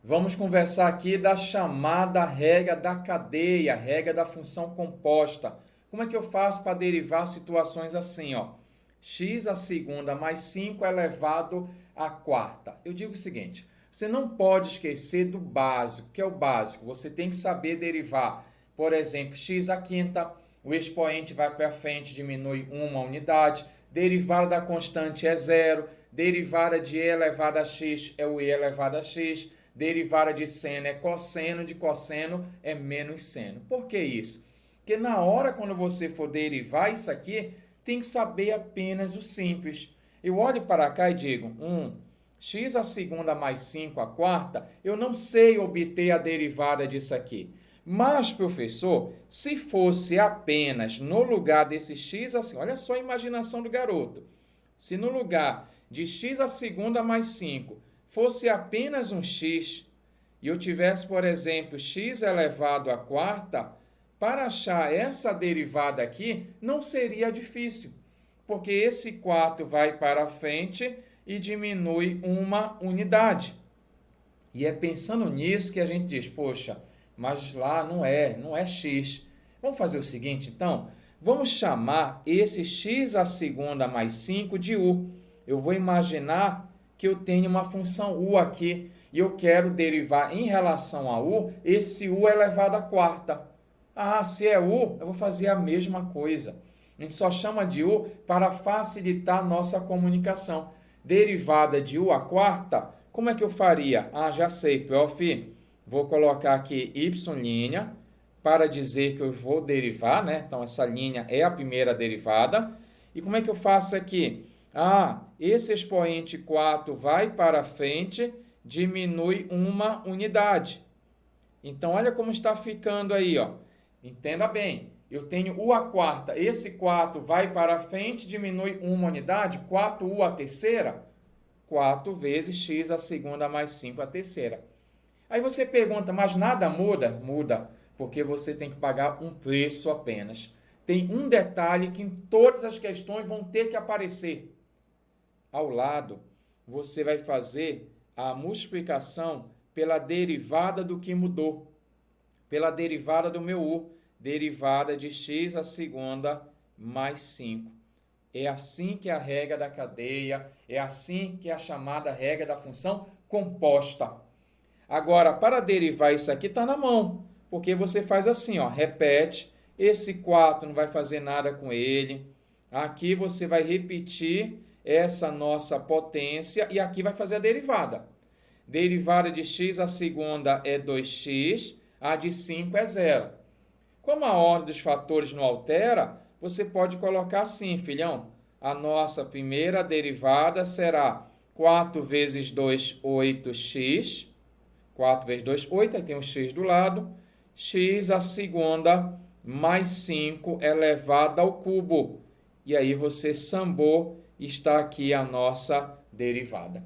Vamos conversar aqui da chamada regra da cadeia, regra da função composta. Como é que eu faço para derivar situações assim, ó? X à segunda mais 5 elevado à quarta. Eu digo o seguinte, você não pode esquecer do básico, que é o básico. Você tem que saber derivar. Por exemplo, x à quinta, o expoente vai para frente, diminui uma unidade. Derivada da constante é zero. Derivada de e elevado a x é o e elevado a x. Derivada de seno é cosseno, de cosseno é menos seno. Por que isso? Porque na hora quando você for derivar isso aqui, tem que saber apenas o simples. Eu olho para cá e digo, x à segunda mais 5 à quarta, eu não sei obter a derivada disso aqui. Mas, professor, se fosse apenas no lugar desse x assim, olha só a imaginação do garoto. Se no lugar de x à segunda mais 5 fosse apenas um x, e eu tivesse, por exemplo, x elevado à quarta, para achar essa derivada aqui não seria difícil, porque esse 4 vai para frente e diminui uma unidade. E é pensando nisso que a gente diz, poxa, mas lá não é x. Vamos fazer o seguinte, então, vamos chamar esse x à segunda mais 5 de u. Eu vou imaginar que eu tenho uma função u aqui e eu quero derivar em relação a u esse u elevado à quarta. Ah, se é u, eu vou fazer a mesma coisa. A gente só chama de u para facilitar a nossa comunicação. Derivada de u à quarta, como é que eu faria? Ah, já sei, prof. Vou colocar aqui y' para dizer que eu vou derivar, né? Então, essa linha é a primeira derivada. E como é que eu faço aqui? Ah, esse expoente 4 vai para frente, diminui uma unidade. Então, olha como está ficando aí, ó. Entenda bem, eu tenho u à quarta, esse 4 vai para frente, diminui uma unidade, 4u à terceira, 4 vezes x à segunda mais 5 à terceira. Aí você pergunta, mas nada muda? Muda, porque você tem que pagar um preço apenas. Tem um detalhe que em todas as questões vão ter que aparecer. Ao lado, você vai fazer a multiplicação pela derivada do que mudou, pela derivada do meu u, derivada de x à segunda mais 5. É assim que é a regra da cadeia, é assim que é a chamada regra da função composta. Agora, para derivar isso aqui, está na mão, porque você faz assim, ó, repete, esse 4 não vai fazer nada com ele, aqui você vai repetir essa nossa potência e aqui vai fazer a derivada. Derivada de x à segunda é 2x, a de 5 é zero. Como a ordem dos fatores não altera, você pode colocar assim, filhão. A nossa primeira derivada será 4 vezes 2, 8x. 4 vezes 2, 8, aí tem um x do lado. X à segunda mais 5 elevado ao cubo. E aí você sambou, está aqui a nossa derivada.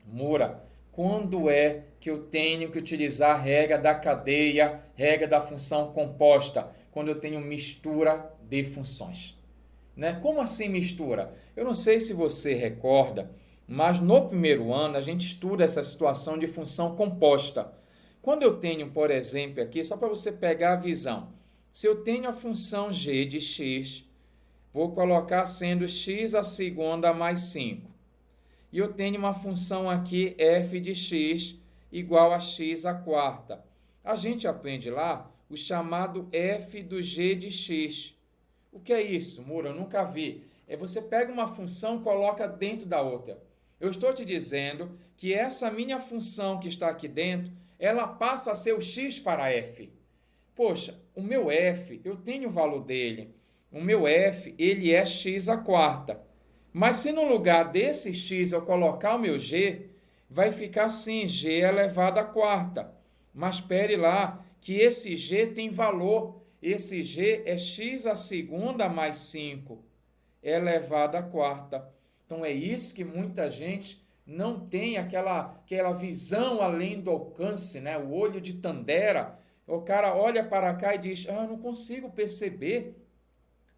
Mura, quando é que eu tenho que utilizar a regra da cadeia, regra da função composta? Quando eu tenho mistura de funções. Né? Como assim mistura? Eu não sei se você recorda, mas no primeiro ano a gente estuda essa situação de função composta. Quando eu tenho, por exemplo, aqui, só para você pegar a visão, se eu tenho a função g de x, vou colocar sendo x à segunda mais 5. E eu tenho uma função aqui, f de x, igual a x à quarta. A gente aprende lá o chamado f do g de x. O que é isso, Mura? Eu nunca vi. É você pega uma função e coloca dentro da outra. Eu estou te dizendo que essa minha função que está aqui dentro, ela passa a ser o x para f. Poxa, o meu f, eu tenho o valor dele. O meu f, ele é x à quarta. Mas se no lugar desse x eu colocar o meu g, vai ficar assim, g elevado à quarta. Mas espere lá, que esse g tem valor. Esse g é x à segunda mais 5 elevado à quarta. Então é isso que muita gente não tem aquela visão além do alcance, né? O olho de Tandera. O cara olha para cá e diz, eu não consigo perceber,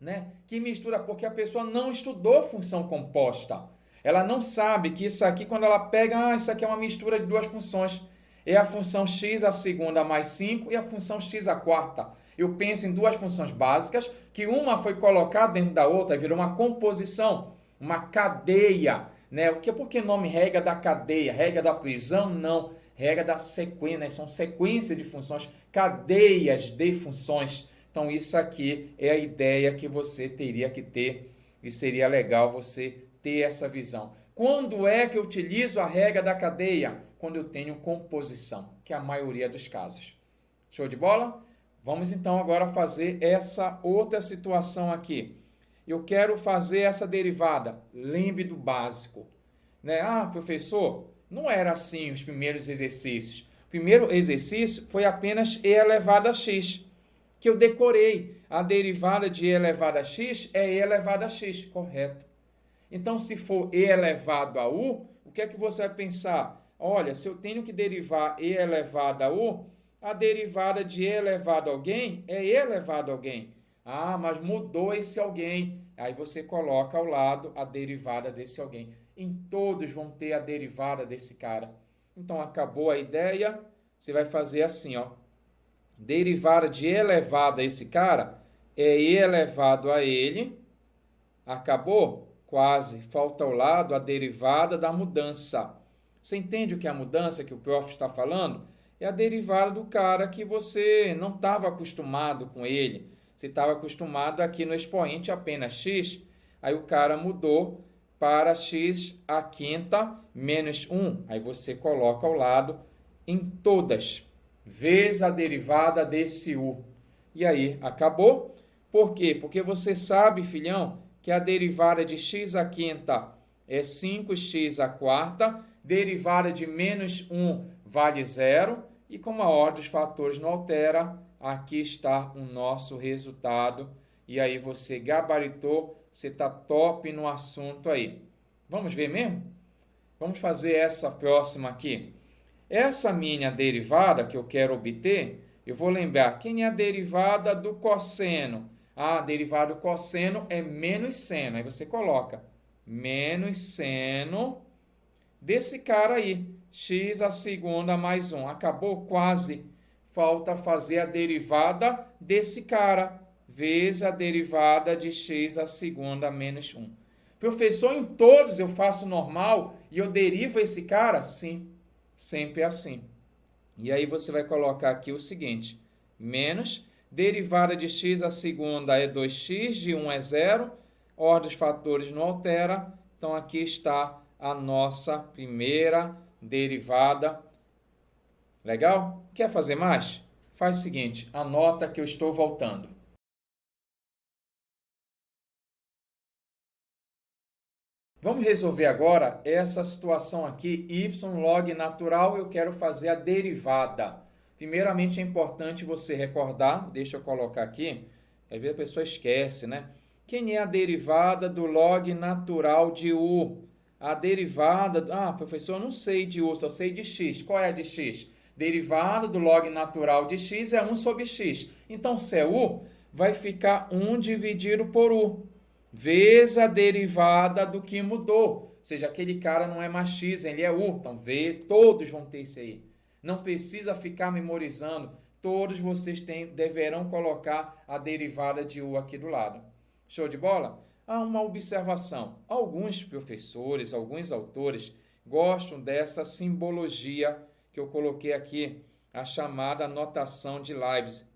né? Que mistura, porque a pessoa não estudou função composta. Ela não sabe que isso aqui, quando ela pega, isso aqui é uma mistura de duas funções. É a função x à segunda mais 5 e a função x à quarta. Eu penso em duas funções básicas, que uma foi colocada dentro da outra, virou uma composição, uma cadeia. Né? Por que nome regra da cadeia? Regra da prisão? Não. Regra da sequência, né? São sequências de funções, cadeias de funções. Então, isso aqui é a ideia que você teria que ter e seria legal você ter essa visão. Quando é que eu utilizo a regra da cadeia? Quando eu tenho composição, que é a maioria dos casos. Show de bola? Vamos então agora fazer essa outra situação aqui. Eu quero fazer essa derivada. Lembre do básico. Né? Ah, professor, não era assim os primeiros exercícios. O primeiro exercício foi apenas e elevado a x, que eu decorei. A derivada de e elevado a x é e elevado a x, correto. Então, se for e elevado a u, o que é que você vai pensar? Olha, se eu tenho que derivar e elevado a u, a derivada de e elevado a alguém é e elevado a alguém. Ah, mas mudou esse alguém. Aí você coloca ao lado a derivada desse alguém. Em todos vão ter a derivada desse cara. Então, acabou a ideia. Você vai fazer assim, ó. Derivada de e elevado a esse cara é e elevado a ele. Acabou? Quase. Falta ao lado a derivada da mudança. Você entende o que é a mudança que o prof está falando? É a derivada do cara que você não estava acostumado com ele. Você estava acostumado aqui no expoente apenas x. Aí o cara mudou para x à quinta menos 1. Aí você coloca ao lado em todas, vezes a derivada desse u. E aí, acabou? Por quê? Porque você sabe, filhão, que a derivada de x à quinta é 5x à quarta, derivada de menos 1 vale 0, e como a ordem dos fatores não altera, aqui está o nosso resultado. E aí você gabaritou, você está top no assunto aí. Vamos ver mesmo? Vamos fazer essa próxima aqui. Essa minha derivada que eu quero obter, eu vou lembrar quem é a derivada do cosseno. A derivada do cosseno é menos seno. Aí você coloca menos seno desse cara aí, x à segunda mais 1. Acabou? Quase. Falta fazer a derivada desse cara, vezes a derivada de x à segunda menos 1. Professor, em todos eu faço normal e eu derivo esse cara? Sim, sempre é assim. E aí você vai colocar aqui o seguinte, menos, derivada de x à segunda é 2x, de 1 é 0, ordem dos fatores não altera, então aqui está a nossa primeira derivada. Legal? Quer fazer mais? Faz o seguinte, anota que eu estou voltando. Vamos resolver agora essa situação aqui, y log natural, eu quero fazer a derivada. Primeiramente é importante você recordar, deixa eu colocar aqui, às vezes a pessoa esquece, né? Quem é a derivada do log natural de u? A derivada, professor, eu não sei de u, só sei de x. Qual é a de x? Derivada do log natural de x é 1 sobre x. Então, se é u, vai ficar 1 dividido por u, vezes a derivada do que mudou. Ou seja, aquele cara não é mais x, ele é u. Então, todos vão ter isso aí. Não precisa ficar memorizando. Todos vocês deverão colocar a derivada de u aqui do lado. Show de bola? Há uma observação. Alguns professores, alguns autores gostam dessa simbologia que eu coloquei aqui, a chamada notação de Leibniz.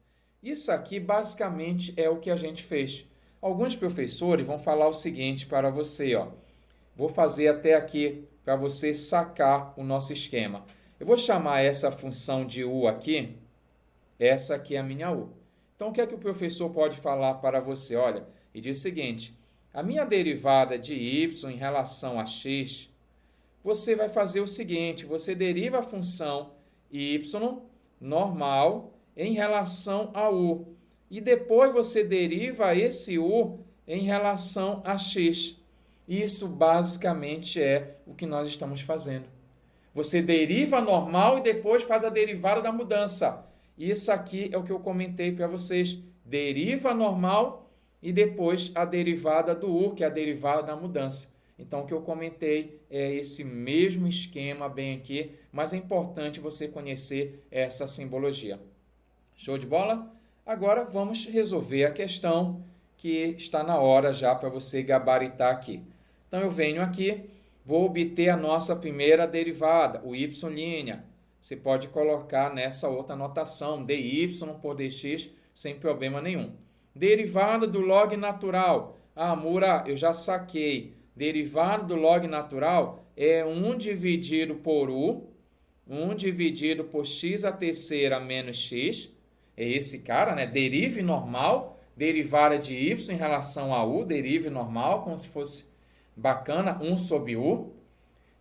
Isso aqui basicamente é o que a gente fez. Alguns professores vão falar o seguinte para você, ó. Vou fazer até aqui para você sacar o nosso esquema. Eu vou chamar essa função de u aqui, essa aqui é a minha u. Então, o que é que o professor pode falar para você? Olha, ele diz o seguinte, a minha derivada de y em relação a x, você vai fazer o seguinte, você deriva a função y normal em relação a u. E depois você deriva esse u em relação a x. Isso basicamente é o que nós estamos fazendo. Você deriva a normal e depois faz a derivada da mudança. Isso aqui é o que eu comentei para vocês. Deriva a normal e depois a derivada do u, que é a derivada da mudança. Então, o que eu comentei é esse mesmo esquema bem aqui, mas é importante você conhecer essa simbologia. Show de bola? Agora, vamos resolver a questão que está na hora já para você gabaritar aqui. Então, eu venho aqui, vou obter a nossa primeira derivada, o y'. Você pode colocar nessa outra notação, dy por dx, sem problema nenhum. Derivada do log natural. Ah, Mura, eu já saquei. Derivada do log natural é 1 dividido por u, 1 dividido por x à terceira menos x. É esse cara, né? Derive normal, derivada de y em relação a u, derive normal, como se fosse bacana, 1 sobre u,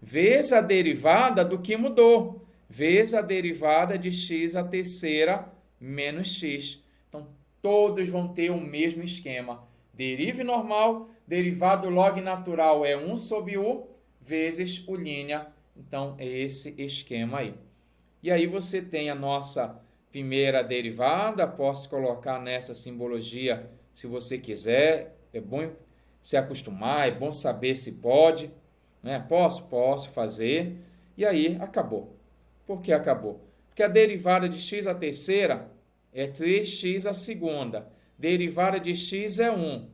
vezes a derivada do que mudou, vezes a derivada de x à terceira menos x. Então, todos vão ter o mesmo esquema. Derive normal, derivado log natural é 1 sobre u, vezes u'. Então, é esse esquema aí. E aí você tem a nossa primeira derivada, posso colocar nessa simbologia se você quiser. É bom se acostumar, é bom saber se pode. Né? Posso fazer. E aí, acabou. Por que acabou? Porque a derivada de x à terceira é 3x à segunda. Derivada de x é 1.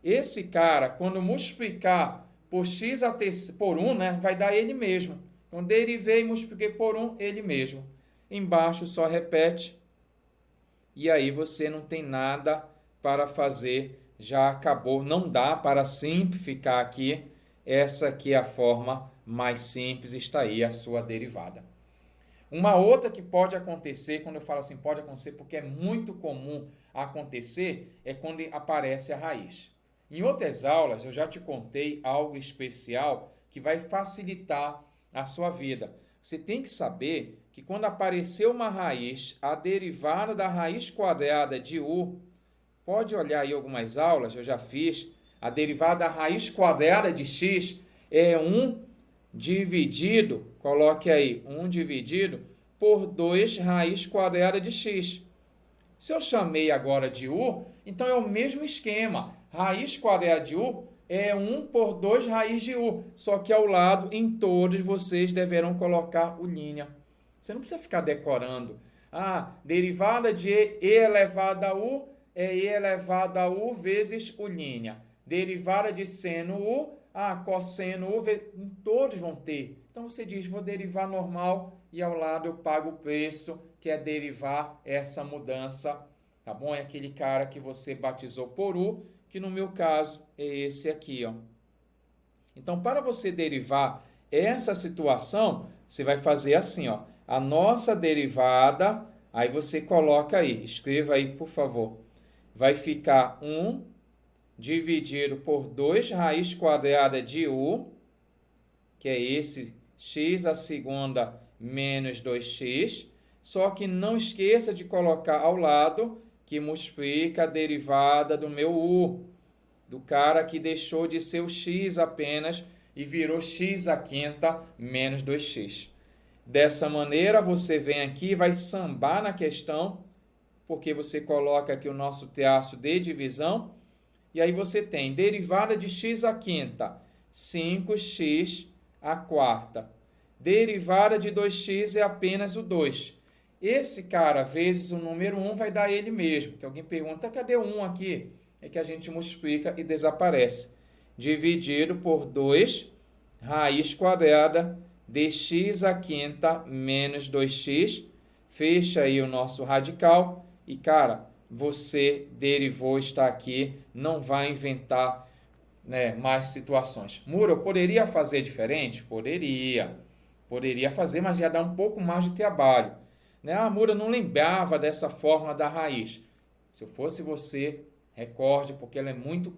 Esse cara, quando multiplicar por x a terceira, por 1, né, vai dar ele mesmo. Então, derivei e multipliquei por 1, ele mesmo. Embaixo só repete. E aí você não tem nada para fazer. Já acabou. Não dá para simplificar aqui. Essa aqui é a forma mais simples. Está aí a sua derivada. Uma outra que pode acontecer, quando eu falo assim, pode acontecer, porque é muito comum acontecer, é quando aparece a raiz. Em outras aulas, eu já te contei algo especial que vai facilitar a sua vida. Você tem que saber que quando aparecer uma raiz, a derivada da raiz quadrada de u, pode olhar aí algumas aulas, eu já fiz, a derivada da raiz quadrada de x é 1 dividido, coloque aí, 1 dividido por 2 raiz quadrada de x. Se eu chamei agora de u, então é o mesmo esquema. Raiz quadrada de u é 1 por 2 raiz de u, só que ao lado, em todos, vocês deverão colocar u'. Você não precisa ficar decorando. Ah, derivada de e elevado a u é e elevado a u vezes u'. Derivada de seno u, cosseno u, todos vão ter. Então, você diz, vou derivar normal e ao lado eu pago o preço, que é derivar essa mudança, tá bom? É aquele cara que você batizou por u, que no meu caso é esse aqui, ó. Então, para você derivar essa situação, você vai fazer assim, ó. A nossa derivada, aí você coloca aí, escreva aí, por favor. Vai ficar 1 dividido por 2 raiz quadrada de u, que é esse x à segunda menos 2x, só que não esqueça de colocar ao lado que multiplica a derivada do meu u, do cara que deixou de ser o x apenas e virou x à quinta menos 2x. Dessa maneira, você vem aqui e vai sambar na questão, porque você coloca aqui o nosso traço de divisão, e aí você tem derivada de x à quinta, 5x à quarta. Derivada de 2x é apenas o 2. Esse cara vezes o número 1 vai dar ele mesmo. Que alguém pergunta, cadê o 1 aqui? É que a gente multiplica e desaparece. Dividido por 2 raiz quadrada de x à quinta menos 2x. Fecha aí o nosso radical. E, cara, você derivou, está aqui. Não vai inventar, né, mais situações. Muro, eu poderia fazer diferente? Poderia fazer, mas ia dar um pouco mais de trabalho. Né? A Mura não lembrava dessa fórmula da raiz. Se eu fosse você, recorde, porque ela é muito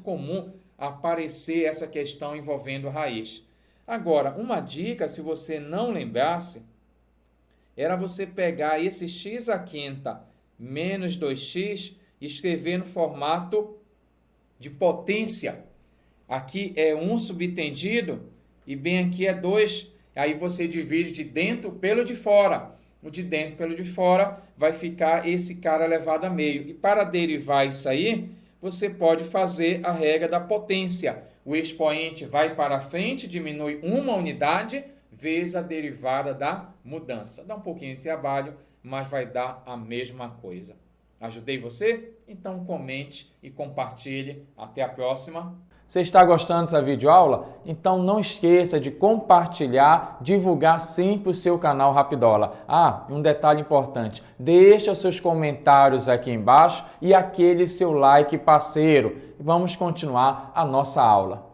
comum aparecer essa questão envolvendo raiz. Agora, uma dica, se você não lembrasse, era você pegar esse x à quinta menos 2x e escrever no formato de potência. Aqui é 1 subtendido e bem aqui é 2. Aí você divide de dentro pelo de fora. O de dentro pelo de fora vai ficar esse cara elevado a meio. E para derivar isso aí, você pode fazer a regra da potência. o expoente vai para frente, diminui uma unidade, vezes a derivada da mudança. Dá um pouquinho de trabalho, mas vai dar a mesma coisa. Ajudei você? Então comente e compartilhe. Até a próxima. Você está gostando dessa videoaula? Então não esqueça de compartilhar, divulgar sempre o seu canal Rapidola. E um detalhe importante, deixa seus comentários aqui embaixo e aquele seu like parceiro. Vamos continuar a nossa aula.